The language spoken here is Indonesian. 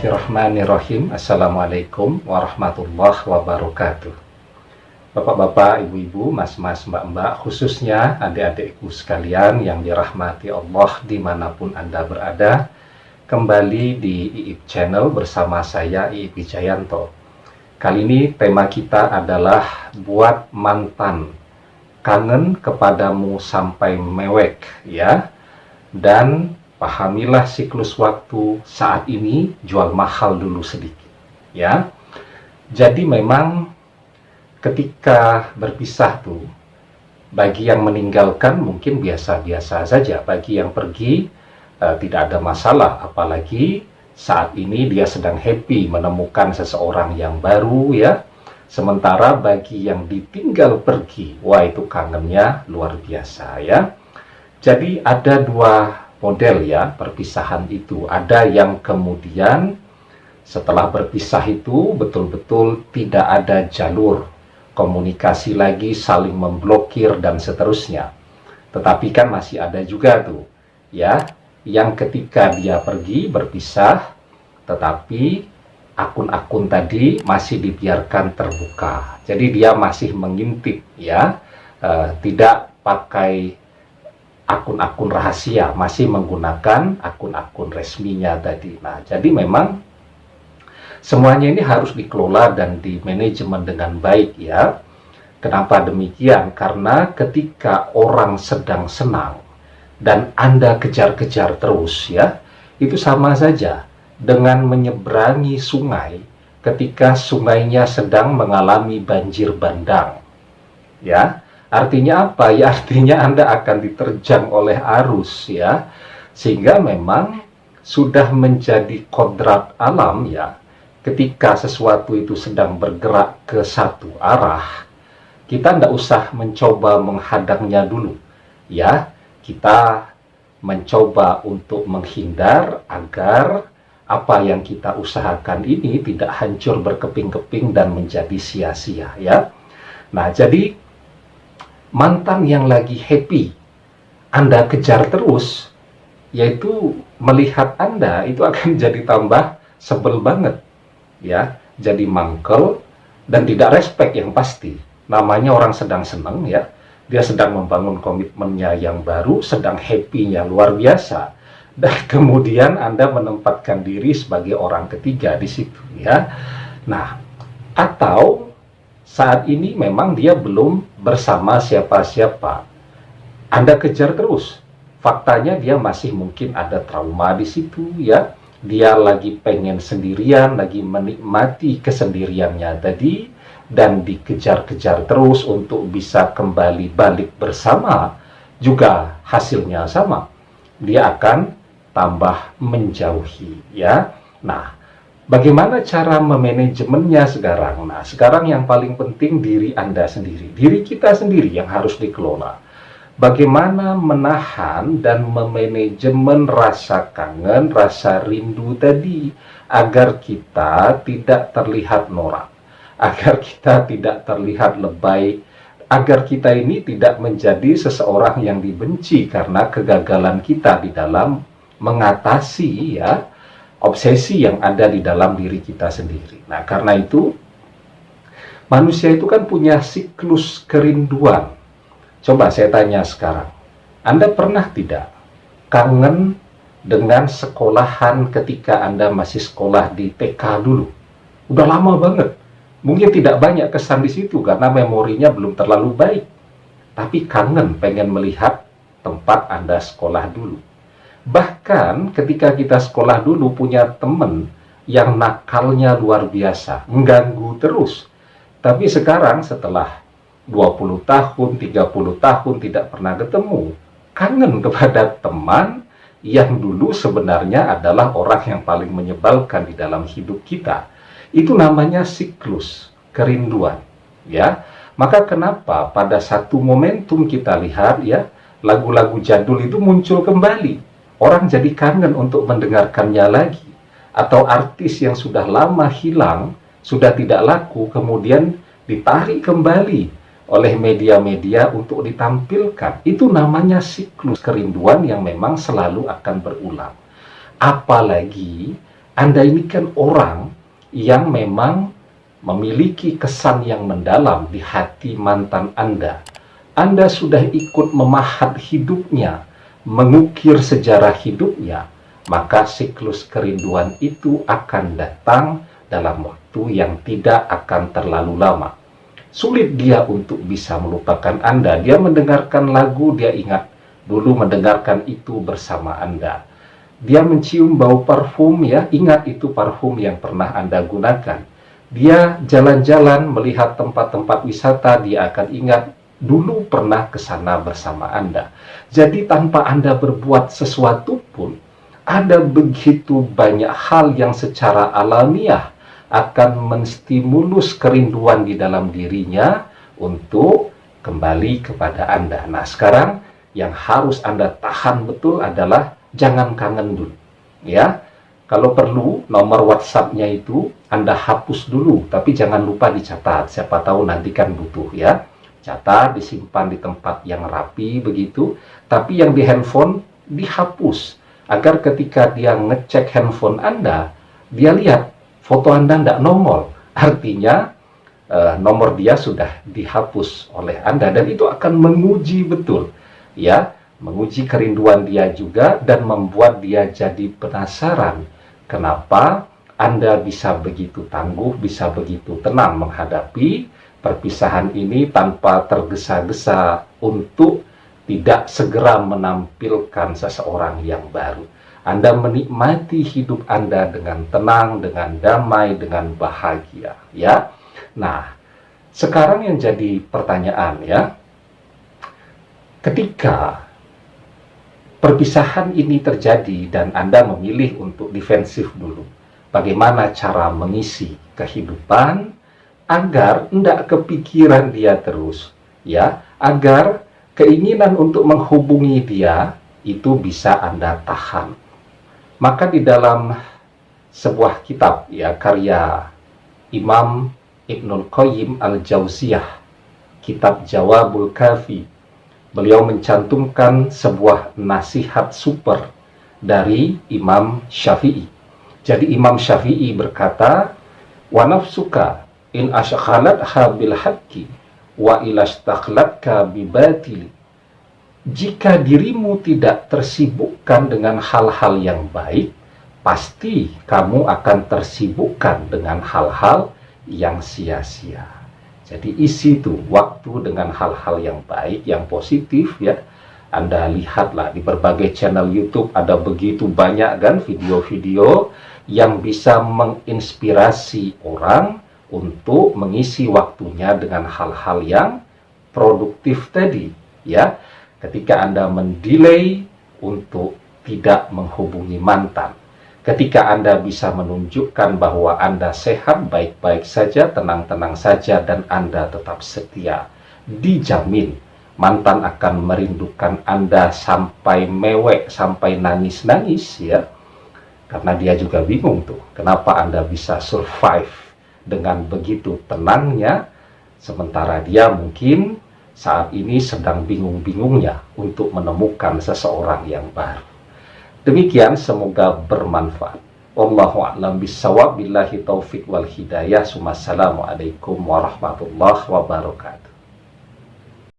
Bismillahirrahmanirrahim. Assalamualaikum warahmatullahi wabarakatuh. Bapak-bapak, ibu-ibu, mas-mas, mbak-mbak, khususnya adik-adikku sekalian yang dirahmati Allah dimanapun Anda berada, kembali di IIP Channel bersama saya IIP Wijayanto. Kali ini tema kita adalah buat mantan kangen kepadamu sampai mewek, ya. Dan pahamilah siklus waktu saat ini, jual mahal dulu sedikit, ya. Jadi memang ketika berpisah tuh, bagi yang meninggalkan mungkin biasa-biasa saja, bagi yang pergi tidak ada masalah, apalagi saat ini dia sedang happy menemukan seseorang yang baru, ya. Sementara bagi yang ditinggal pergi, wah itu kangennya luar biasa, ya. Jadi ada dua model, ya, perpisahan itu. Ada yang kemudian setelah berpisah itu betul-betul tidak ada jalur komunikasi lagi, saling memblokir dan seterusnya. Tetapi kan masih ada juga tuh, ya, yang ketika dia pergi berpisah, tetapi akun-akun tadi masih dibiarkan terbuka. Jadi dia masih mengintip, ya, tidak pakai akun-akun rahasia, masih menggunakan akun-akun resminya tadi. Nah, jadi memang semuanya ini harus dikelola dan dimanajemen dengan baik, ya. Kenapa demikian? Karena ketika orang sedang senang dan Anda kejar-kejar terus, ya, itu sama saja dengan menyeberangi sungai ketika sungainya sedang mengalami banjir bandang, ya. Artinya apa? Ya, artinya Anda akan diterjang oleh arus, ya. Sehingga memang sudah menjadi kodrat alam, ya. Ketika sesuatu itu sedang bergerak ke satu arah, kita tidak usah mencoba menghadangnya dulu, ya. Kita mencoba untuk menghindar agar apa yang kita usahakan ini tidak hancur berkeping-keping dan menjadi sia-sia, ya. Nah, jadi mantan yang lagi happy Anda kejar terus, yaitu melihat Anda itu akan jadi tambah sebel banget, ya. Jadi mangkel dan tidak respect yang pasti. Namanya orang sedang senang, ya. Dia sedang membangun komitmennya yang baru, sedang happy-nya luar biasa. Dan kemudian Anda menempatkan diri sebagai orang ketiga di situ, ya. Nah, atau saat ini memang dia belum bersama siapa-siapa. Anda kejar terus. Faktanya dia masih mungkin ada trauma di situ, ya. Dia lagi pengen sendirian, lagi menikmati kesendiriannya tadi, dan dikejar-kejar terus untuk bisa kembali balik bersama, juga hasilnya sama. Dia akan tambah menjauhi, ya. Nah, bagaimana cara memanajemennya sekarang? Nah, sekarang yang paling penting diri Anda sendiri. Diri kita sendiri yang harus dikelola. Bagaimana menahan dan memanajemen rasa kangen, rasa rindu tadi, agar kita tidak terlihat norak, agar kita tidak terlihat lebay, agar kita ini tidak menjadi seseorang yang dibenci karena kegagalan kita di dalam mengatasi, ya, obsesi yang ada di dalam diri kita sendiri. Nah, karena itu manusia itu kan punya siklus kerinduan. Coba saya tanya sekarang, Anda pernah tidak kangen dengan sekolahan ketika Anda masih sekolah di TK dulu? Udah lama banget. Mungkin tidak banyak kesan di situ karena memorinya belum terlalu baik. Tapi kangen pengen melihat tempat Anda sekolah dulu. Bahkan ketika kita sekolah dulu punya teman yang nakalnya luar biasa, mengganggu terus. Tapi sekarang setelah 20 tahun, 30 tahun tidak pernah ketemu, kangen kepada teman yang dulu sebenarnya adalah orang yang paling menyebalkan di dalam hidup kita. Itu namanya siklus kerinduan, ya. Maka kenapa pada satu momentum kita lihat, ya, lagu-lagu jadul itu muncul kembali. Orang jadi kangen untuk mendengarkannya lagi. Atau artis yang sudah lama hilang, sudah tidak laku, kemudian ditarik kembali oleh media-media untuk ditampilkan. Itu namanya siklus kerinduan yang memang selalu akan berulang. Apalagi Anda ini kan orang yang memang memiliki kesan yang mendalam di hati mantan Anda. Anda sudah ikut memahat hidupnya, mengukir sejarah hidupnya, maka siklus kerinduan itu akan datang dalam waktu yang tidak akan terlalu lama. Sulit dia untuk bisa melupakan Anda. Dia mendengarkan lagu, dia ingat dulu mendengarkan itu bersama Anda. Dia mencium bau parfum, ya, ingat itu parfum yang pernah Anda gunakan. Dia jalan-jalan melihat tempat-tempat wisata, dia akan ingat dulu pernah ke sana bersama Anda. Jadi tanpa Anda berbuat sesuatu pun, ada begitu banyak hal yang secara alamiah akan menstimulus kerinduan di dalam dirinya untuk kembali kepada Anda. Nah, sekarang yang harus Anda tahan betul adalah jangan kangen dulu, ya. Kalau perlu nomor WhatsApp-nya itu Anda hapus dulu, tapi jangan lupa dicatat. Siapa tahu nanti kan butuh, ya. Catat, disimpan di tempat yang rapi begitu, tapi yang di handphone dihapus agar ketika dia ngecek handphone Anda, dia lihat foto Anda tidak nongol. Artinya nomor dia sudah dihapus oleh Anda, dan itu akan menguji betul, ya, menguji kerinduan dia juga dan membuat dia jadi penasaran kenapa Anda bisa begitu tangguh, bisa begitu tenang menghadapi perpisahan ini tanpa tergesa-gesa untuk tidak segera menampilkan seseorang yang baru. Anda menikmati hidup Anda dengan tenang, dengan damai, dengan bahagia, ya. Nah, sekarang yang jadi pertanyaan, ya, ketika perpisahan ini terjadi dan Anda memilih untuk defensif dulu, bagaimana cara mengisi kehidupan agar tidak kepikiran dia terus, ya, agar keinginan untuk menghubungi dia itu bisa Anda tahan. Maka di dalam sebuah kitab, ya, karya Imam Ibnul Qayyim Al-Jauziyah, kitab Jawabul Kafi, beliau mencantumkan sebuah nasihat super dari Imam Syafi'i. Jadi Imam Syafi'i berkata, "Wa nafsuka in ashghalatha bil haqqi wa ilastaghlatka bi batili." Jika dirimu tidak tersibukkan dengan hal-hal yang baik, pasti kamu akan tersibukkan dengan hal-hal yang sia-sia. Jadi isi tuh waktu dengan hal-hal yang baik, yang positif, ya. Anda lihatlah di berbagai channel YouTube ada begitu banyak kan video-video yang bisa menginspirasi orang untuk mengisi waktunya dengan hal-hal yang produktif tadi, ya. Ketika Anda mendelay untuk tidak menghubungi mantan, ketika Anda bisa menunjukkan bahwa Anda sehat, baik-baik saja, tenang-tenang saja, dan Anda tetap setia, dijamin mantan akan merindukan Anda sampai mewek, sampai nangis-nangis, ya. Karena dia juga bingung tuh, kenapa Anda bisa survive dengan begitu tenangnya, sementara dia mungkin saat ini sedang bingung-bingungnya untuk menemukan seseorang yang baru. Demikian, semoga bermanfaat. Wallahu a'lam bishawab, billahi taufik wal hidayah. Assalamualaikum warahmatullahi wabarakatuh.